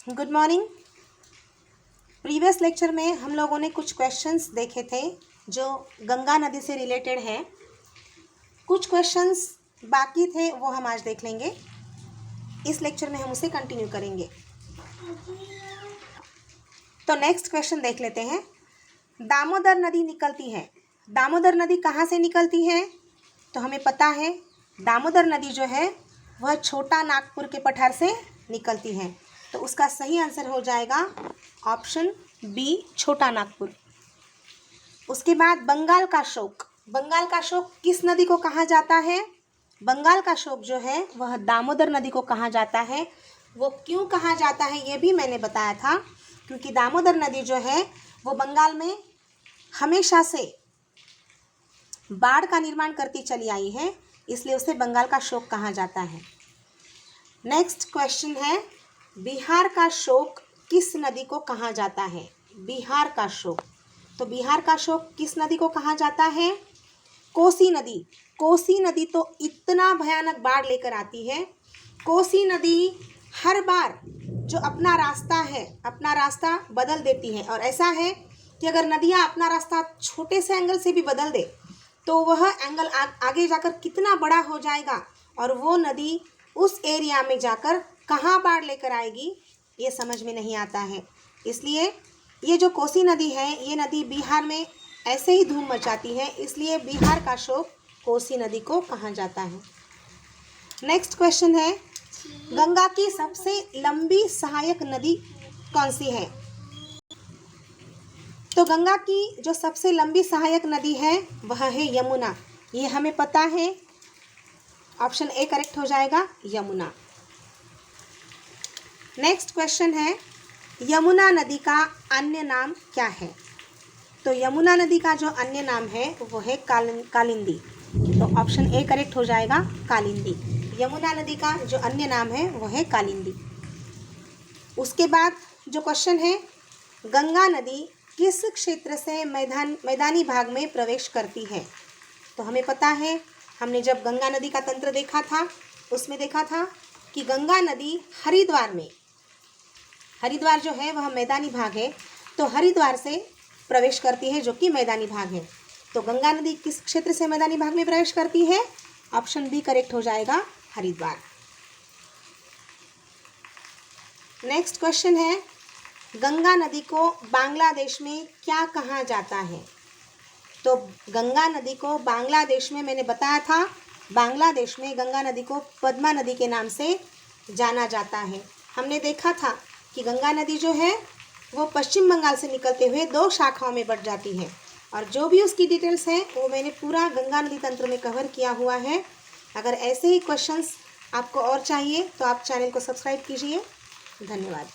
Good morning. Previous lecture में हम लोगों ने कुछ क्वेश्चंस देखे थे जो गंगा नदी से रिलेटेड हैं। कुछ क्वेश्चंस बाकी थे, वो हम आज देख लेंगे। इस लेक्चर में हम उसे कंटिन्यू करेंगे। तो नेक्स्ट क्वेश्चन देख लेते हैं। दामोदर नदी निकलती है, दामोदर नदी कहाँ से निकलती है? तो हमें पता है दामोदर नदी जो है वह छोटा नागपुर के पठार से निकलती है। तो उसका सही आंसर हो जाएगा ऑप्शन बी, छोटा नागपुर। उसके बाद बंगाल का शोक, बंगाल का शोक किस नदी को कहा जाता है? बंगाल का शोक जो है वह दामोदर नदी को कहा जाता है। वो क्यों कहा जाता है ये भी मैंने बताया था, क्योंकि दामोदर नदी जो है वो बंगाल में हमेशा से बाढ़ का निर्माण करती चली आई है, इसलिए उसे बंगाल का शोक कहा जाता है। नेक्स्ट क्वेश्चन है, बिहार का शोक किस नदी को कहा जाता है? बिहार का शोक, तो बिहार का शोक किस नदी को कहा जाता है? कोसी नदी। कोसी नदी तो इतना भयानक बाढ़ लेकर आती है। कोसी नदी हर बार जो अपना रास्ता है, अपना रास्ता बदल देती है, और ऐसा है कि अगर नदियाँ अपना रास्ता छोटे से एंगल से भी बदल दे तो वह एंगल आगे जाकर कितना बड़ा हो जाएगा, और वो नदी उस एरिया में जाकर कहाँ बाढ़ लेकर आएगी ये समझ में नहीं आता है। इसलिए ये जो कोसी नदी है, ये नदी बिहार में ऐसे ही धूम मचाती है, इसलिए बिहार का शोक कोसी नदी को कहा जाता है। नेक्स्ट क्वेश्चन है, गंगा की सबसे लंबी सहायक नदी कौन सी है? तो गंगा की जो सबसे लंबी सहायक नदी है वह है यमुना। ये हमें पता है, ऑप्शन ए करेक्ट हो जाएगा, यमुना। नेक्स्ट क्वेश्चन है, यमुना नदी का अन्य नाम क्या है? तो यमुना नदी का जो अन्य नाम है वो है कालिंदी। तो ऑप्शन ए करेक्ट हो जाएगा, कालिंदी। यमुना नदी का जो अन्य नाम है वो है कालिंदी। उसके बाद जो क्वेश्चन है, गंगा नदी किस क्षेत्र से मैदानी भाग में प्रवेश करती है? तो हमें पता है, हमने जब गंगा नदी का तंत्र देखा था उसमें देखा था कि गंगा नदी हरिद्वार में, हरिद्वार जो है वह मैदानी भाग है, तो हरिद्वार से प्रवेश करती है जो कि मैदानी भाग है। तो गंगा नदी किस क्षेत्र से मैदानी भाग में प्रवेश करती है? ऑप्शन बी करेक्ट हो जाएगा, हरिद्वार। नेक्स्ट क्वेश्चन है, गंगा नदी को बांग्लादेश में क्या कहा जाता है? तो गंगा नदी को बांग्लादेश में मैंने बताया था, बांग्लादेश में गंगा नदी को पद्मा नदी के नाम से जाना जाता है। हमने देखा था कि गंगा नदी जो है वो पश्चिम बंगाल से निकलते हुए 2 शाखाओं में बढ़ जाती है, और जो भी उसकी डिटेल्स हैं वो मैंने पूरा गंगा नदी तंत्र में कवर किया हुआ है। अगर ऐसे ही क्वेश्चंस आपको और चाहिए तो आप चैनल को सब्सक्राइब कीजिए। धन्यवाद।